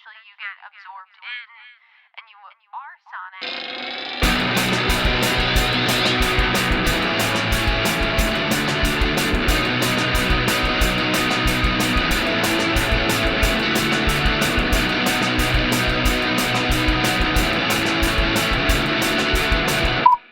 eventually you get absorbed in, and you are Sonic.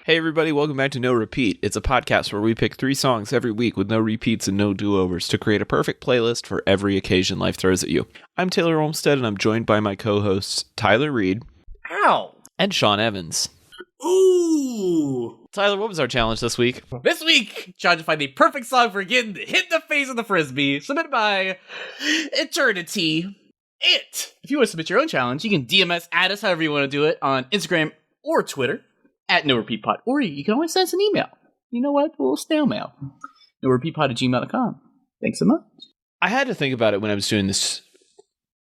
Hey everybody, welcome back to No Repeat. It's a podcast where we pick 3 songs every week with no repeats and no do-overs to create a perfect playlist for every occasion life throws at you. I'm Taylor Olmstead and I'm joined by my co-hosts Tyler Reed. Ow! And Sean Evans. Ooh! Tyler, what was our challenge this week? This week, trying to find the perfect song for getting hit in the face with the Frisbee, submitted by Eternity. If you want to submit your own challenge, you can DM us, add us however you want to do it on Instagram or Twitter. At NoRepeatPod, or you can always send us an email. You know what? We'll snail mail. NoRepeatPod@gmail.com. Thanks so much. I had to think about it when I was doing this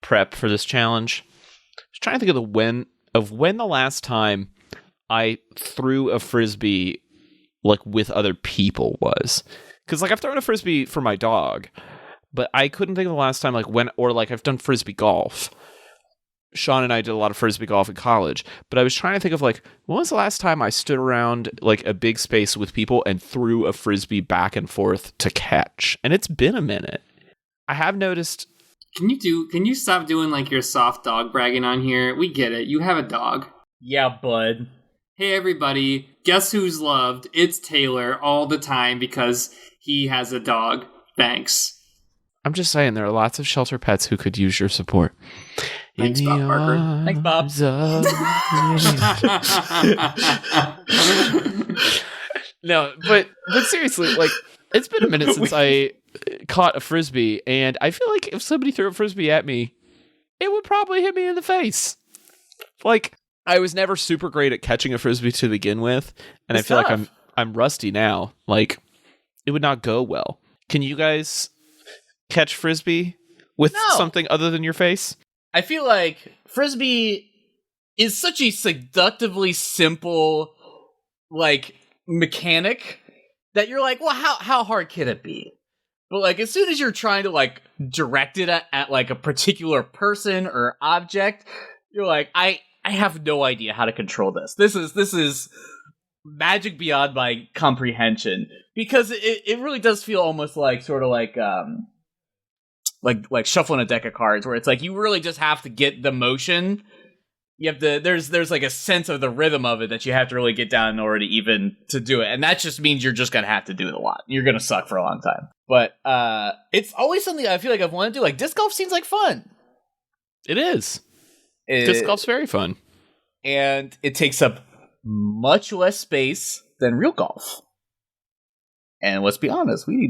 prep for this challenge. I was trying to think of when the last time I threw a Frisbee like with other people was. Because like I've thrown a Frisbee for my dog, but I couldn't think of the last time I've done Frisbee golf. Sean and I did a lot of Frisbee golf in college, but I was trying to think of when was the last time I stood around like a big space with people and threw a Frisbee back and forth to catch. And it's been a minute. I have noticed. Can you stop doing like your soft dog bragging on here? We get it. You have a dog. Yeah, bud. Hey everybody, guess who's loved? It's Taylor all the time because he has a dog. Thanks. I'm just saying there are lots of shelter pets who could use your support. Thanks, Bob Parker. Thanks, Bob. No, but seriously, it's been a minute since I caught a Frisbee, and I feel like if somebody threw a Frisbee at me, it would probably hit me in the face. I was never super great at catching a Frisbee to begin with, and I feel like I'm rusty now. It would not go well. Can you guys catch Frisbee with something other than your face? I feel like Frisbee is such a seductively simple, mechanic that you're like, well, how hard can it be? But, as soon as you're trying to, direct it at a particular person or object, you're like, I have no idea how to control this. This is magic beyond my comprehension. Because it really does feel almost like shuffling a deck of cards, where it's like you really just have to get the motion. You have to there's a sense of the rhythm of it that you have to really get down in order to do it, and that just means you're just gonna have to do it a lot. You're gonna suck for a long time, but it's always something I feel like I've wanted to do. Disc golf seems like fun. It is. Disc golf's very fun, and it takes up much less space than real golf. And let's be honest, we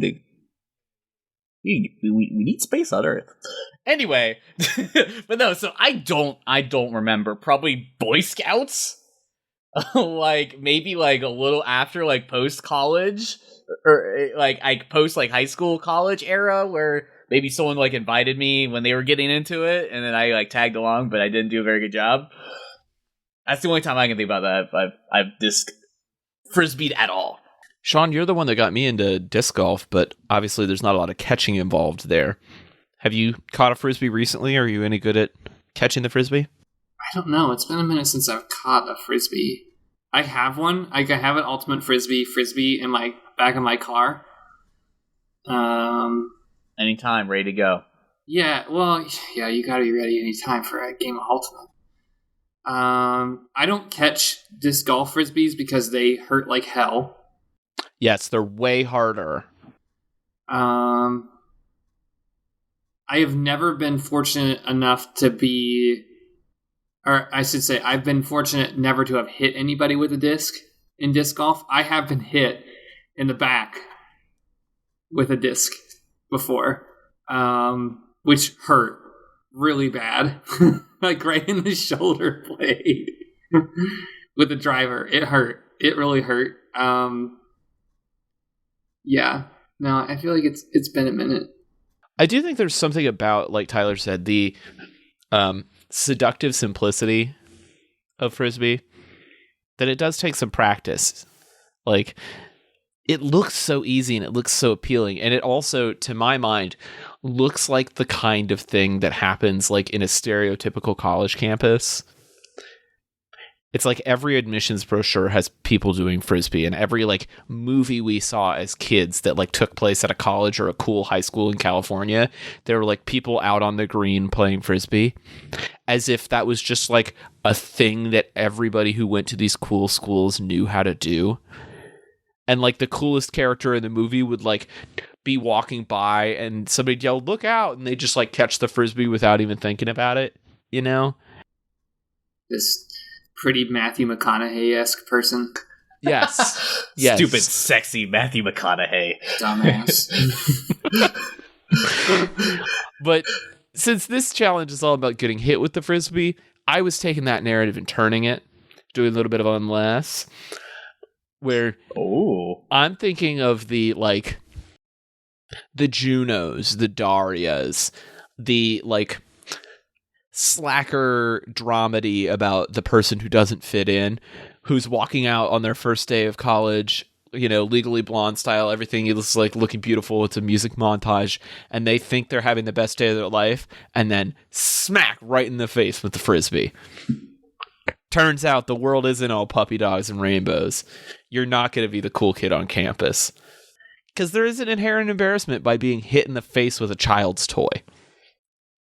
need space on Earth. Anyway, but no, so I don't remember. Probably Boy Scouts, maybe a little after post college, or post high school college era, where maybe someone invited me when they were getting into it, and then I tagged along, but I didn't do a very good job. That's the only time I can think about that I've disc frisbeed at all. Sean, you're the one that got me into disc golf, but obviously there's not a lot of catching involved there. Have you caught a Frisbee recently? Are you any good at catching the Frisbee? I don't know. It's been a minute since I've caught a Frisbee. I have one. I have an Ultimate Frisbee in my back of my car. Anytime, ready to go. Yeah, well, yeah, you gotta be ready anytime for a game of Ultimate. I don't catch disc golf Frisbees because they hurt like hell. Yes, they're way harder. I have never been fortunate enough to be, or I should say, I've been fortunate never to have hit anybody with a disc in disc golf. I have been hit in the back with a disc before, which hurt really bad, right in the shoulder blade with a driver. It hurt. It really hurt. Yeah. No, I feel like it's been a minute. I do think there's something about, like Tyler said, the seductive simplicity of Frisbee, that it does take some practice. it looks so easy and it looks so appealing. And it also, to my mind, looks like the kind of thing that happens like in a stereotypical college campus. It's like every admissions brochure has people doing Frisbee, and every like movie we saw as kids that like took place at a college or a cool high school in California, there were like people out on the green playing Frisbee, as if that was just like a thing that everybody who went to these cool schools knew how to do. And like the coolest character in the movie would like be walking by and somebody yelled, "Look out!" and they just like catch the Frisbee without even thinking about it, you know? This pretty Matthew McConaughey-esque person. Yes. Yes. Stupid, sexy Matthew McConaughey. Dumbass. But since this challenge is all about getting hit with the Frisbee, I was taking that narrative and turning it, doing a little bit of unless, where I'm thinking of the like the Junos, the Darias, the like slacker dramedy about the person who doesn't fit in, who's walking out on their first day of college, you know, Legally Blonde style, everything is like looking beautiful, it's a music montage, and they think they're having the best day of their life, and then smack right in the face with the Frisbee. Turns out the world isn't all puppy dogs and rainbows. You're not going to be the cool kid on campus. Because there is an inherent embarrassment by being hit in the face with a child's toy.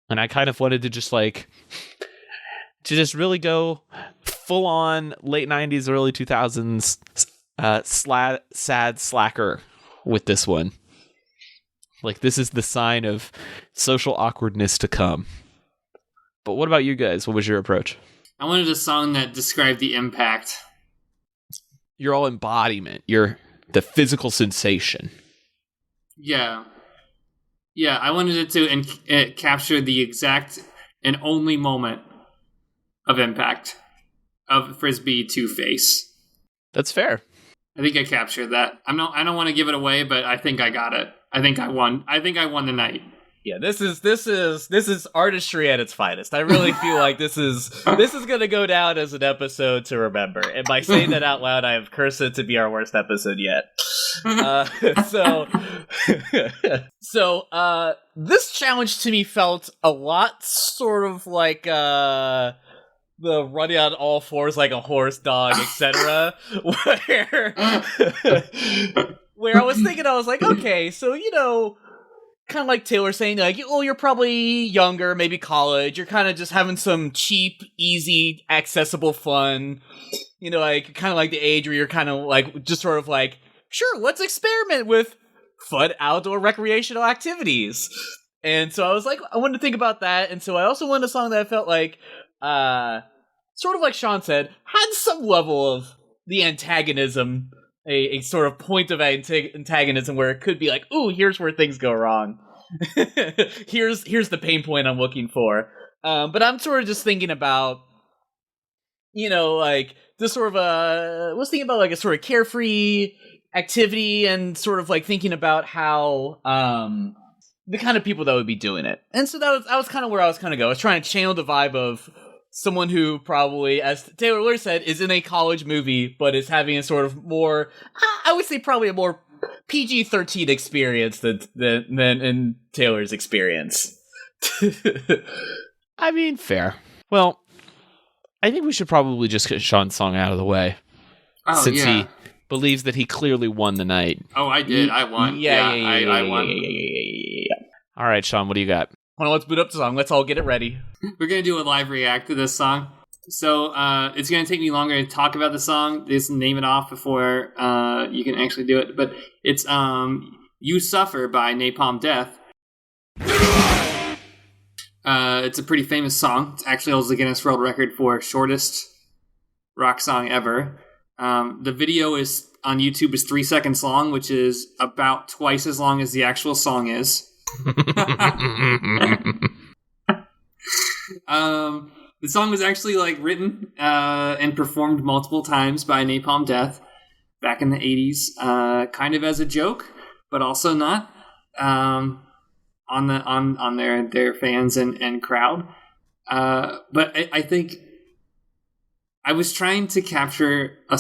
And I kind of wanted to just like, to just really go full on late 90s, early 2000s sad slacker with this one. Like, this is the sign of social awkwardness to come. But what about you guys? What was your approach? I wanted a song that described the impact. You're all embodiment. You're the physical sensation. Yeah. Yeah, I wanted it to capture the exact and only moment of impact of Frisbee to face. That's fair. I think I captured that. I don't want to give it away, but I think I got it. I think I won. I think I won the night. Yeah, this is artistry at its finest. I really feel like this is gonna go down as an episode to remember. And by saying that out loud, I have cursed it to be our worst episode yet. So this challenge to me felt a lot sort of like the running on all fours like a horse, dog, etc. where I was thinking, I was like, okay, so you know, kind of like Taylor saying, like, oh, you're probably younger, maybe college. You're kind of just having some cheap, easy, accessible fun. You know, like kind of like the age where you're kind of like just sort of like, sure, let's experiment with fun outdoor recreational activities. And so I was like, I wanted to think about that. And so I also wanted a song that I felt like, sort of like Sean said, had some level of the antagonism, a sort of point of antagonism where it could be like, ooh, here's where things go wrong. here's the pain point I'm looking for. But I'm sort of just thinking about, you know, like this sort of I was thinking about like a sort of carefree activity and sort of like thinking about how the kind of people that would be doing it. And so that was kind of where I was kind of going. I was trying to channel the vibe of someone who probably, as Taylor Lewis said, is in a college movie, but is having a sort of more, I would say probably a more PG-13 experience than in Taylor's experience. I mean, fair. Well, I think we should probably just get Sean's song out of the way. Oh, since yeah. he believes that he clearly won the night. Oh, I did. I won. I won. All right, Sean, what do you got? Hold on, let's boot up the song. Let's all get it ready. We're going to do a live react to this song. So it's going to take me longer to talk about the song. Just name it off before you can actually do it. But it's You Suffer by Napalm Death. It's a pretty famous song. It actually holds the Guinness World Record for shortest rock song ever. The video is on YouTube is 3 seconds long, which is about twice as long as the actual song is. The song was actually like written and performed multiple times by Napalm Death back in the 80s, kind of as a joke, but also not, on their fans and crowd. But I think I was trying to capture a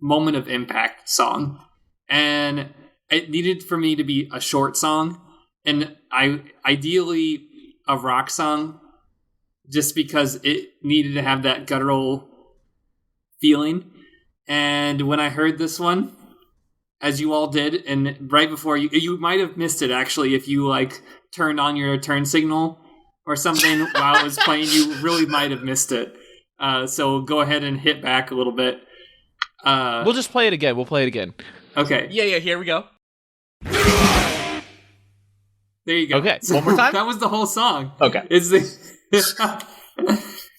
moment of impact song and it needed for me to be a short song, and ideally a rock song, just because it needed to have that guttural feeling. And when I heard this one, as you all did, and right before you might have missed it actually if you like turned on your turn signal or something while it was playing, you really might have missed it. So go ahead and hit back a little bit. We'll just play it again. We'll play it again. Okay. Yeah, here we go. There you go. Okay, So one more time? That was the whole song. Okay. It's the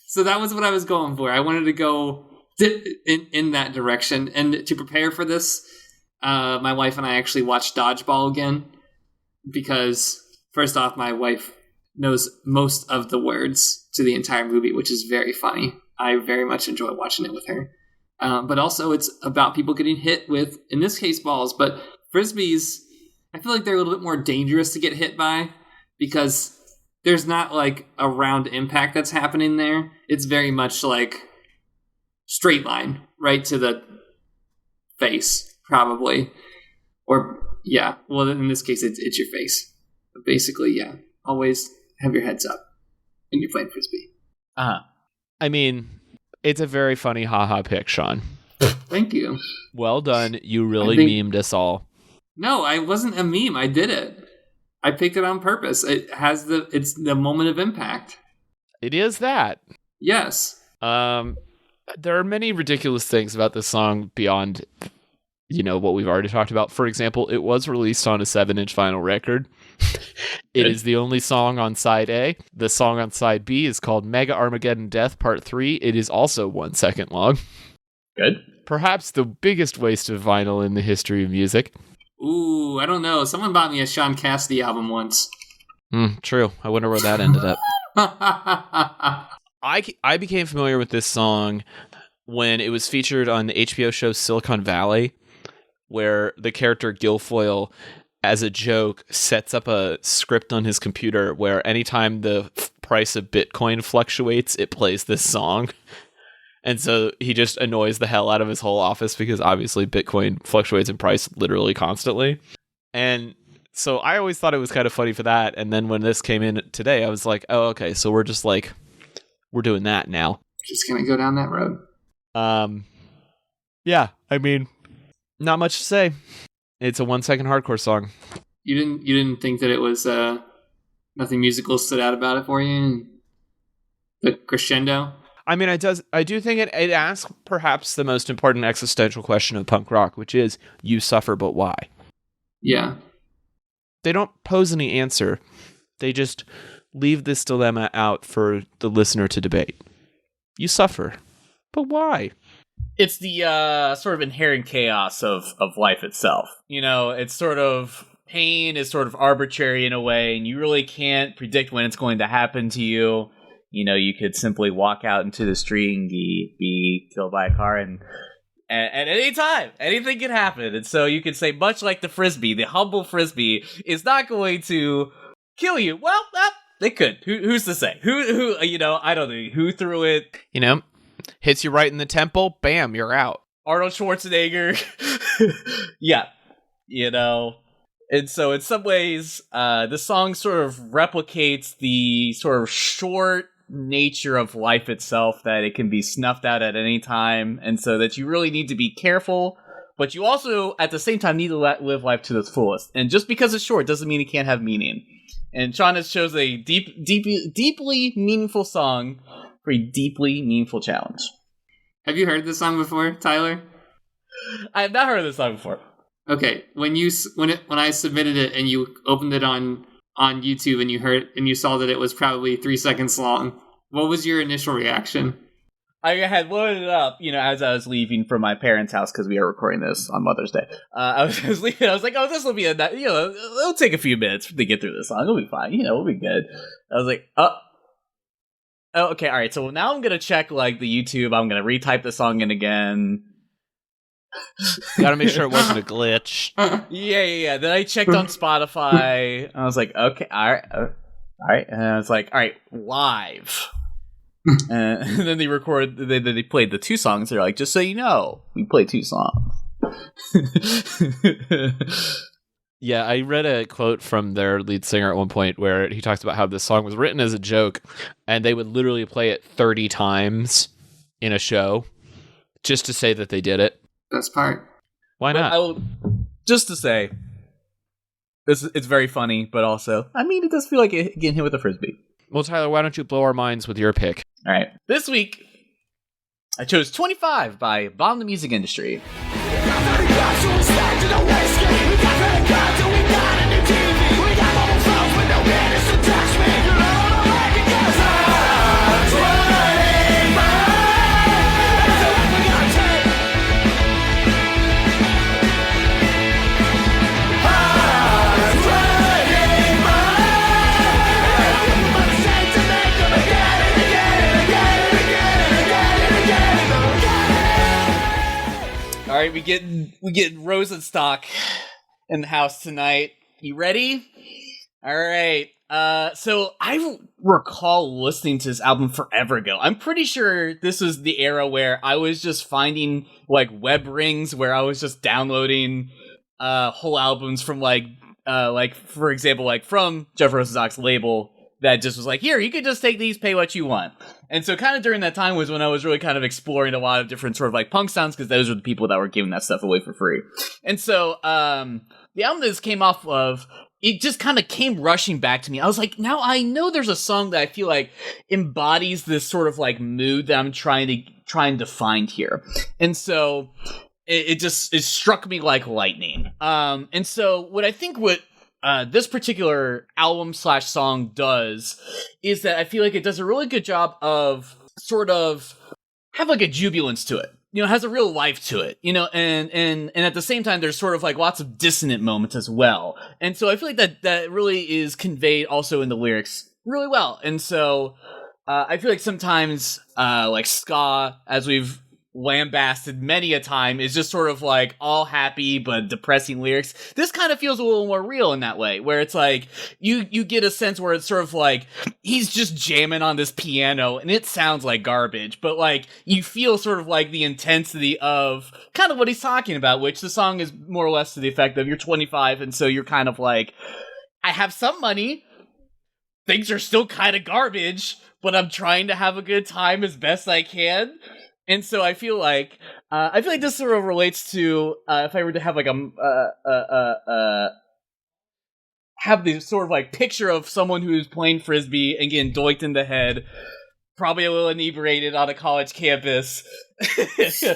So that was what I was going for. I wanted to go in that direction. And to prepare for this, my wife and I actually watched Dodgeball again, because first off, my wife knows most of the words to the entire movie, which is very funny. I very much enjoy watching it with her. But also it's about people getting hit with, in this case, balls, but Frisbees, I feel like they're a little bit more dangerous to get hit by, because there's not like a round impact that's happening there. It's very much like straight line right to the face, probably. Or, yeah, well, in this case, it's your face. But basically, yeah, always have your heads up when you're playing Frisbee. I mean, it's a very funny haha pick, Sean. Thank you. Well done. You really memed us all. No, I wasn't a meme. I did it. I picked it on purpose. It's the moment of impact. It is that. Yes. There are many ridiculous things about this song beyond, what we've already talked about. For example, it was released on a 7-inch vinyl record. It is the only song on side A. The song on side B is called Mega Armageddon Death Part 3. It is also 1 second long. Good. Perhaps the biggest waste of vinyl in the history of music. Ooh, I don't know. Someone bought me a Sean Cassidy album once. True. I wonder where that ended up. I became familiar with this song when it was featured on the HBO show Silicon Valley, where the character Guilfoyle, as a joke, sets up a script on his computer where anytime the price of Bitcoin fluctuates, it plays this song. And so he just annoys the hell out of his whole office, because obviously Bitcoin fluctuates in price literally constantly. And so I always thought it was kind of funny for that. And then when this came in today, I was like, oh, okay, so we're just like, we're doing that now. Just gonna go down that road. Yeah, I mean, not much to say. It's a 1 second hardcore song. You didn't think that it was nothing musical stood out about it for you? The crescendo? I mean, I do think it asks perhaps the most important existential question of punk rock, which is, you suffer, but why? Yeah. They don't pose any answer. They just leave this dilemma out for the listener to debate. You suffer, but why? It's the sort of inherent chaos of life itself. It's sort of, pain is sort of arbitrary in a way, and you really can't predict when it's going to happen to you. You could simply walk out into the street and be killed by a car, and at any time, anything can happen. And so you could say, much like the Frisbee, the humble Frisbee is not going to kill you. Well, they could. Who's to say? Who? I don't know. Who threw it? Hits you right in the temple, bam, you're out. Arnold Schwarzenegger. Yeah. And so in some ways, the song sort of replicates the sort of short nature of life itself, that it can be snuffed out at any time, and so that you really need to be careful, but you also, at the same time, need to live life to its fullest. And just because it's short doesn't mean it can't have meaning. And Sean has chose a deeply meaningful song for a deeply meaningful challenge. Have you heard this song before, Tyler? I have not heard of this song before. Okay, when I submitted it and you opened it on YouTube and you saw that it was probably 3 seconds long, what was your initial reaction? I had loaded it up, as I was leaving from my parents' house, because we are recording this on Mother's Day. I was leaving. I was like, "Oh, this will be it'll take a few minutes to get through this song. It'll be fine. We'll be good." I was like, "Oh, okay, all right." So now I'm gonna check the YouTube. I'm gonna retype the song in again. Gotta make sure it wasn't a glitch. Yeah. Then I checked on Spotify. I was like, okay, all right. And I was like, all right, live. And then they played the 2 songs. They're like, just so you know, we played 2 songs. Yeah, I read a quote from their lead singer at one point where he talks about how this song was written as a joke, and they would literally play it 30 times in a show just to say that they did it. Best part. Why not? I will, just to say, it's very funny, but also, I mean, it does feel like getting hit with a Frisbee. Well, Tyler, why don't you blow our minds with your pick? All right. This week, I chose 25 by Bomb the Music Industry. All right, we get Rosenstock in the house tonight. You ready? All right. So I recall listening to this album forever ago. I'm pretty sure this was the era where I was just finding like web rings where I was just downloading whole albums from like for example, like from Jeff Rosenstock's label that just was like, here, you could just take these, pay what you want. And so kind of during that time was when I was really kind of exploring a lot of different sort of like punk sounds, because those were the people that were giving that stuff away for free. And so the album that this came off of, it just kind of came rushing back to me. I was like, now I know there's a song that I feel like embodies this sort of like mood that I'm trying to find here. And so it struck me like lightning. And so what I think this particular album / song does is that I feel like it does a really good job of sort of have like a jubilance to it. You know, has a real life to it, you know, and at the same time, there's sort of like lots of dissonant moments as well. And so I feel like that really is conveyed also in the lyrics really well. And so I feel like sometimes like ska, as we've lambasted many a time, is just sort of like all happy but depressing lyrics. This kind of feels a little more real in that way, where it's like you get a sense where it's sort of like he's just jamming on this piano and it sounds like garbage, but like you feel sort of like the intensity of kind of what he's talking about, which the song is more or less to the effect of you're 25 and so you're kind of like, I have some money, things are still kind of garbage, but I'm trying to have a good time as best I can. And so I feel like this sort of relates to if I were to have like have the sort of like picture of someone who's playing Frisbee and getting doinked in the head, probably a little inebriated on a college campus,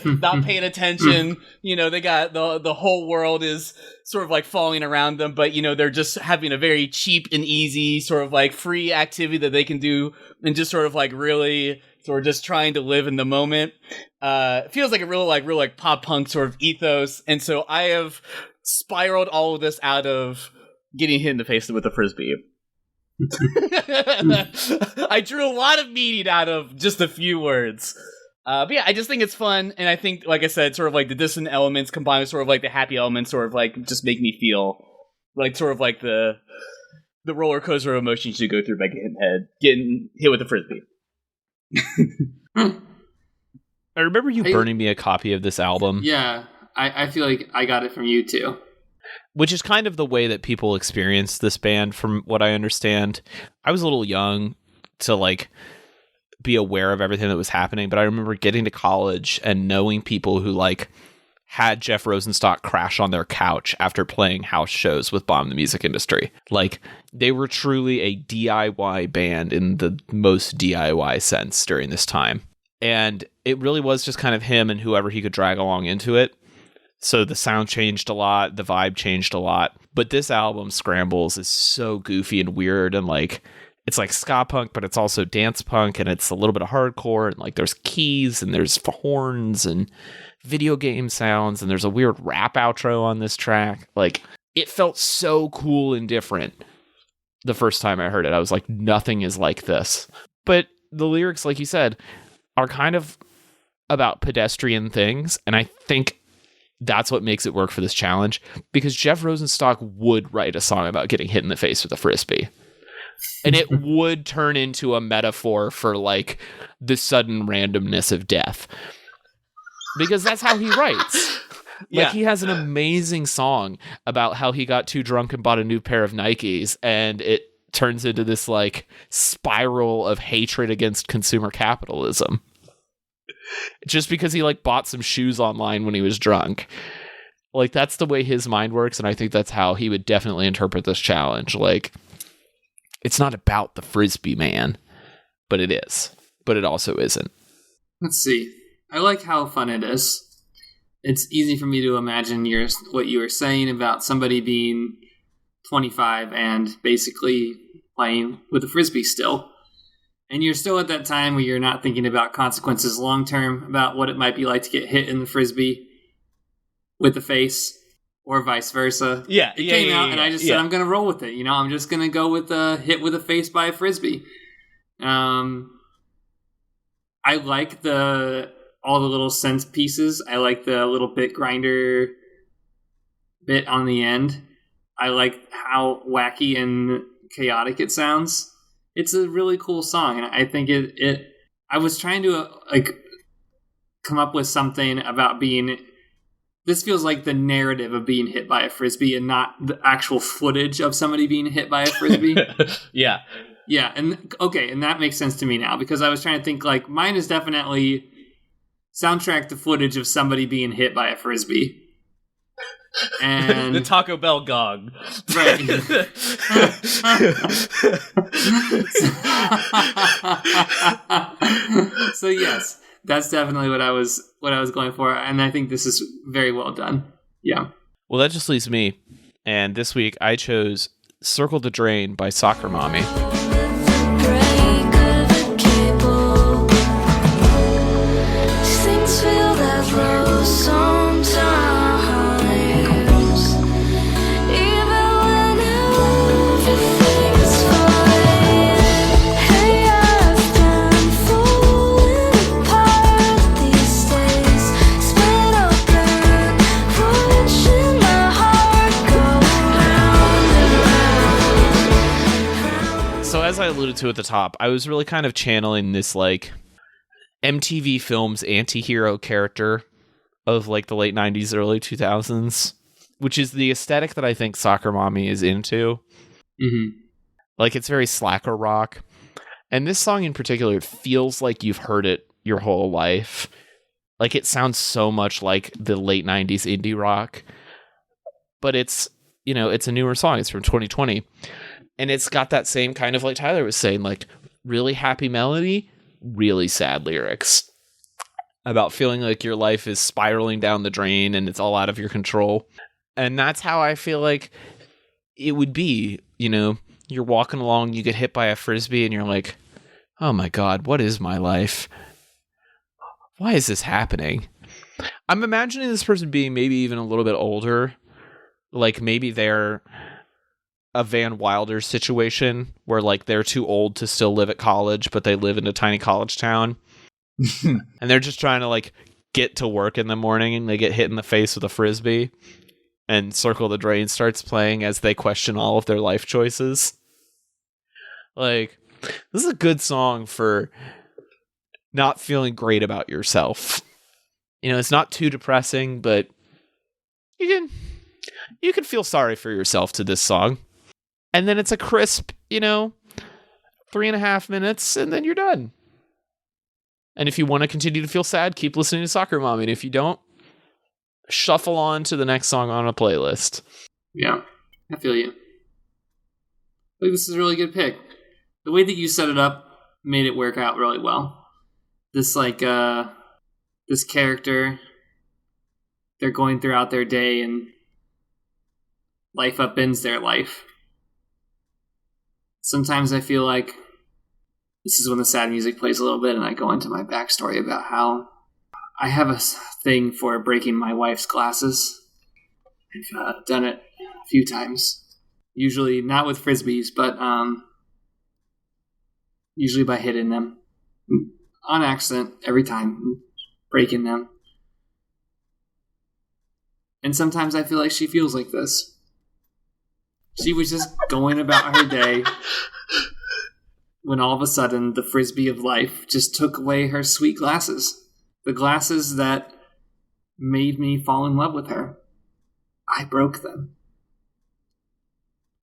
not paying attention. You know, they got the whole world is sort of like falling around them, but you know, they're just having a very cheap and easy sort of like free activity that they can do and just sort of like really sort of just trying to live in the moment. It feels like a real pop punk sort of ethos. And so I have spiraled all of this out of getting hit in the face with a Frisbee. I drew a lot of meaning out of just a few words. But yeah, I just think it's fun. And I think, like I said, sort of like the dissonant elements combined with sort of like the happy elements sort of like just make me feel like sort of like the roller coaster of emotions you go through by getting hit with a Frisbee. I remember you burning me a copy of this album. Yeah, I feel like I got it from you too. Which is kind of the way that people experience this band, from what I understand. I was a little young to like be aware of everything that was happening, but I remember getting to college and knowing people who like had Jeff Rosenstock crash on their couch after playing house shows with Bomb the Music Industry. Like, they were truly a DIY band in the most DIY sense during this time. And it really was just kind of him and whoever he could drag along into it. So the sound changed a lot, the vibe changed a lot. But this album, Scrambles, is so goofy and weird, and like it's like ska punk, but it's also dance punk, and it's a little bit of hardcore, and like there's keys and there's horns and video game sounds, and there's a weird rap outro on this track. Like, it felt so cool and different the first time I heard it. I was like, nothing is like this. But the lyrics, like you said, are kind of about pedestrian things, and I think that's what makes it work for this challenge, because Jeff Rosenstock would write a song about getting hit in the face with a Frisbee. And it would turn into a metaphor for like the sudden randomness of death. Because that's how he writes. Like, he has an amazing song about how he got too drunk and bought a new pair of Nikes, and it turns into this, like, spiral of hatred against consumer capitalism. Just because he, like, bought some shoes online when he was drunk. Like, that's the way his mind works, and I think that's how he would definitely interpret this challenge. Like, it's not about the Frisbee man, but it is. But it also isn't. Let's see. I like how fun it is. It's easy for me to imagine what you were saying about somebody being 25 and basically playing with a Frisbee still. And you're still at that time where you're not thinking about consequences long term, about what it might be like to get hit in the Frisbee with the face, or vice versa. Yeah, it came out, and I just said I'm going to roll with it. You know, I'm just going to go with a hit with a face by a Frisbee. I like all the little synth pieces. I like the little bit grinder bit on the end. I like how wacky and chaotic it sounds. It's a really cool song, and I think it I was trying to come up with something about being. This feels like the narrative of being hit by a Frisbee and not the actual footage of somebody being hit by a Frisbee. Yeah. Yeah, and that makes sense to me now, because I was trying to think, like, mine is definitely soundtrack to footage of somebody being hit by a Frisbee. And the Taco Bell gong. Right. So yes, that's definitely what I was going for, and I think this is very well done. Yeah. Well, that just leaves me, and this week I chose "Circle the Drain" by Soccer Mommy. As I alluded to at the top, I was really kind of channeling this, like, MTV Films anti-hero character of, like, the late 90s, early 2000s, which is the aesthetic that I think Soccer Mommy is into. Mm-hmm. Like, it's very slacker rock. And this song in particular feels like you've heard it your whole life. Like, it sounds so much like the late 90s indie rock. But it's, you know, it's a newer song. It's from 2020. And it's got that same kind of, like Tyler was saying, like, really happy melody, really sad lyrics about feeling like your life is spiraling down the drain and it's all out of your control. And that's how I feel like it would be. You know, you're walking along, you get hit by a Frisbee, and you're like, oh my God, what is my life? Why is this happening? I'm imagining this person being maybe even a little bit older. Like, maybe they're a Van Wilder situation where, like, they're too old to still live at college, but they live in a tiny college town. And they're just trying to, like, get to work in the morning, and they get hit in the face with a Frisbee, and Circle the Drain starts playing as they question all of their life choices. Like, this is a good song for not feeling great about yourself. You know, it's not too depressing, but you can feel sorry for yourself to this song. And then it's a crisp, 3.5 minutes, and then you're done. And if you want to continue to feel sad, keep listening to Soccer Mommy. And if you don't, shuffle on to the next song on a playlist. Yeah, I feel you. I think this is a really good pick. The way that you set it up made it work out really well. This, like, this character, they're going throughout their day, and life upends their life. Sometimes I feel like this is when the sad music plays a little bit, and I go into my backstory about how I have a thing for breaking my wife's glasses. I've done it a few times. Usually not with Frisbees, but usually by hitting them. On accident, every time. Breaking them. And sometimes I feel like she feels like this. She was just going about her day when all of a sudden the Frisbee of life just took away her sweet glasses. The glasses that made me fall in love with her. I broke them.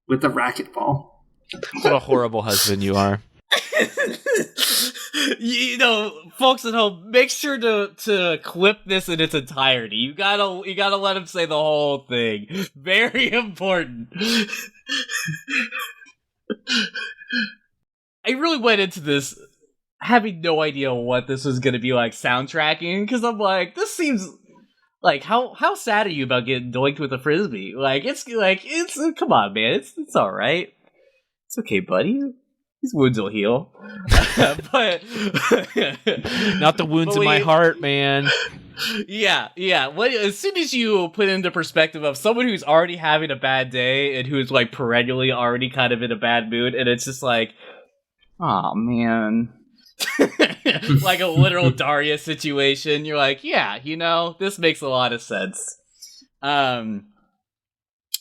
With a racquetball. What a horrible husband you are. You know, folks at home, make sure to clip this in its entirety. You gotta let him say the whole thing. Very important. I really went into this having no idea what this was gonna be like soundtracking, because I'm like, this seems like how sad are you about getting doinked with a frisbee? It's come on, man, it's all right. It's okay, buddy. These wounds will heal. But not the wounds in my heart, man. Yeah. As soon as you put into perspective of someone who's already having a bad day and who's like perennially already kind of in a bad mood, and it's just like, oh man. Like a literal Daria situation. You're like, yeah, this makes a lot of sense.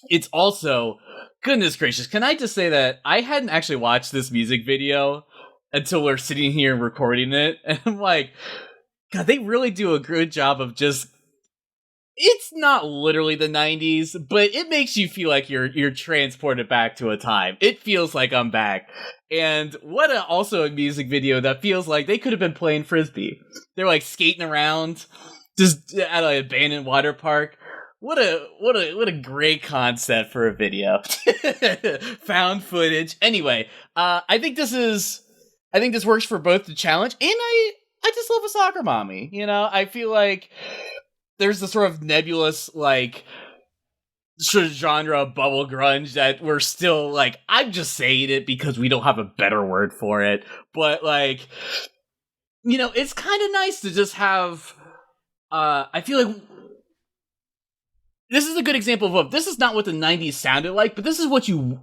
It's also, goodness gracious, can I just say that I hadn't actually watched this music video until we're sitting here recording it, and I'm like, God, they really do a good job of just, it's not literally the 90s, but it makes you feel like you're transported back to a time. It feels like I'm back. And also a music video that feels like they could have been playing Frisbee. They're like skating around just at an abandoned water park. What a great concept for a video. Found footage. Anyway, I think this works for both the challenge, and I just love a soccer mommy. I feel like there's the sort of nebulous, like, sort of genre of bubble grunge that we're still, like, I'm just saying it because we don't have a better word for it, but, like, it's kind of nice to just have, I feel like this is a good example of this is not what the 90s sounded like, but this is what you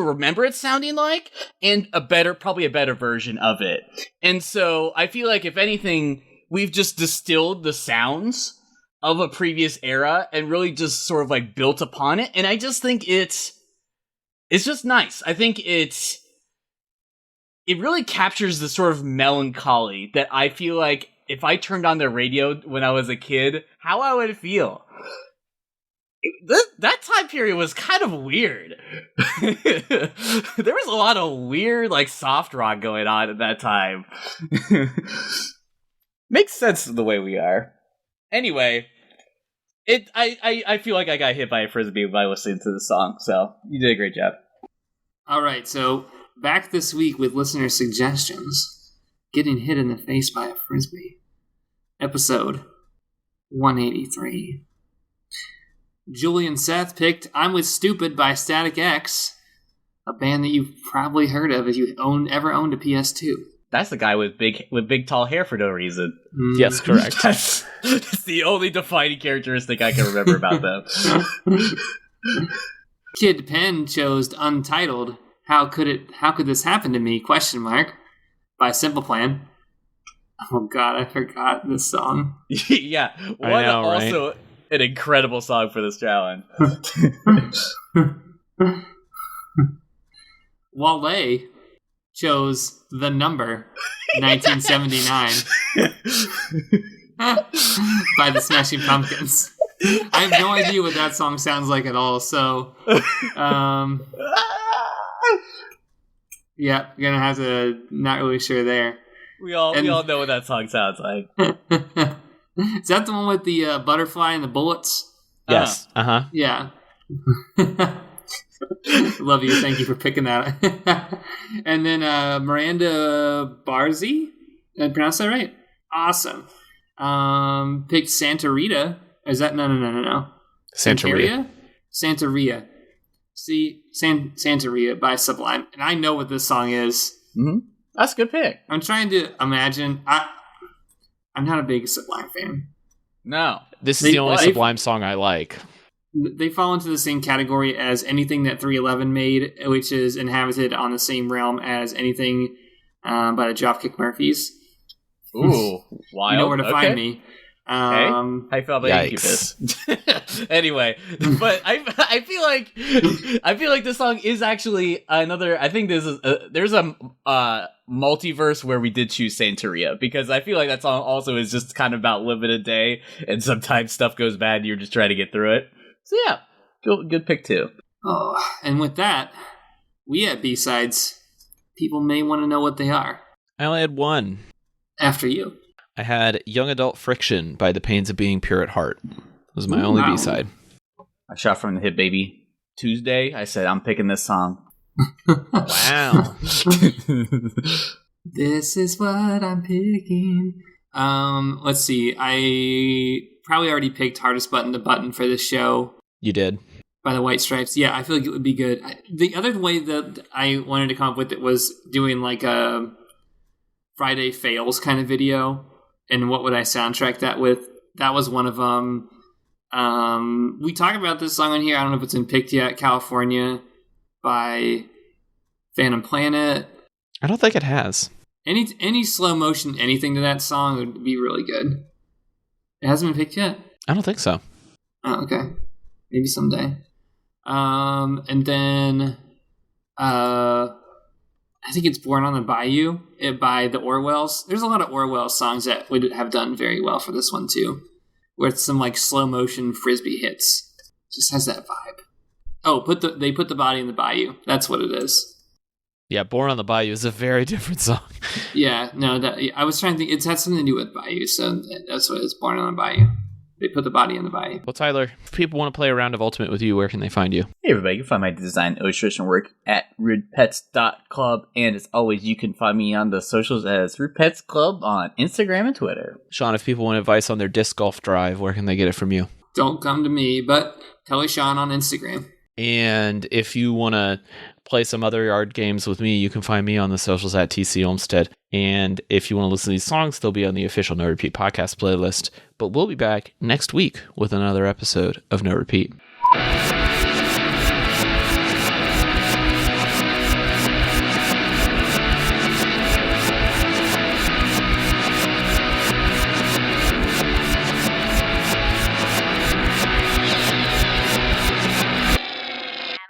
remember it sounding like, and probably a better version of it. And so I feel like, if anything, we've just distilled the sounds of a previous era and really just sort of like built upon it. And I just think it's just nice. I think it really captures the sort of melancholy that I feel like if I turned on the radio when I was a kid, how I would feel. That time period was kind of weird. There was a lot of weird, like, soft rock going on at that time. Makes sense the way we are. Anyway, I feel like I got hit by a frisbee by listening to the song, so you did a great job. All right, so back this week with listener suggestions. Getting hit in the face by a frisbee. Episode 183. Julian Seth picked "I'm With Stupid" by Static X, a band that you've probably heard of if you ever owned a PS2. That's the guy with big tall hair for no reason. Yes, correct. That's the only defining characteristic I can remember about them. Kid Penn chose "Untitled." How could this happen to me? ? By Simple Plan. Oh God, I forgot this song. Yeah, also right? An incredible song for this challenge. Wale chose "The Number," 1979, by the Smashing Pumpkins. I have no idea what that song sounds like at all, so yeah, you're gonna have to, not really sure there. We all know what that song sounds like. Is that the one with the butterfly and the bullets? Yes. Uh-huh. Yeah. Love you. Thank you for picking that. And then Miranda Barzy. Did I pronounce that right? Awesome. Picked Santa Rita. Is that no. Santeria. Santeria. See, Santeria by Sublime. And I know what this song is. Mm-hmm. That's a good pick. I'm trying to imagine. I'm not a big Sublime fan. No. This is the only Sublime song I like. They fall into the same category as anything that 311 made, which is inhabited on the same realm as anything by the Dropkick Murphys. Ooh, wild. You know where to find me. How you feel about Incubus? Anyway, but I feel like this song is actually another. I think there's a multiverse where we did choose Santeria, because I feel like that song also is just kind of about living a day, and sometimes stuff goes bad and you're just trying to get through it. So yeah, good pick too. Oh, and with that, we at B-Sides. People may want to know what they are. I only had one. After you. I had Young Adult Friction by The Pains of Being Pure at Heart. It was my only B-side. I shot from the hip, baby. Tuesday, I said, I'm picking this song. Wow. This is what I'm picking. Let's see. I probably already picked Hardest Button to Button for this show. You did. By the White Stripes. Yeah, I feel like it would be good. The other way that I wanted to come up with it was doing like a Friday Fails kind of video. And what would I soundtrack that with? That was one of them. We talk about this song on here. I don't know if it's been picked yet. California by Phantom Planet. I don't think it has. Any slow motion anything to that song would be really good. It hasn't been picked yet? I don't think so. Oh, okay. Maybe someday. And then I think it's Born on the Bayou by the Orwells. There's a lot of Orwell songs that would have done very well for this one too, where it's some like slow motion Frisbee hits. Just has that vibe. Oh, they put the body in the bayou. That's what it is. Yeah, Born on the Bayou is a very different song. Yeah, no, I was trying to think. It had something to do with bayou, so that's what it's. Born on the Bayou. They put the body in the bayou. Well, Tyler, if people want to play a round of Ultimate with you, where can they find you? Hey, everybody. You can find my design illustration work at rudepets.club. And as always, you can find me on the socials as Rude Pets Club on Instagram and Twitter. Sean, if people want advice on their disc golf drive, where can they get it from you? Don't come to me, but Kelly Sean on Instagram. And if you want to play some other yard games with me, you can find me on the socials at TC Olmstead. And if you want to listen to these songs, they'll be on the official No Repeat podcast playlist. But we'll be back next week with another episode of No Repeat.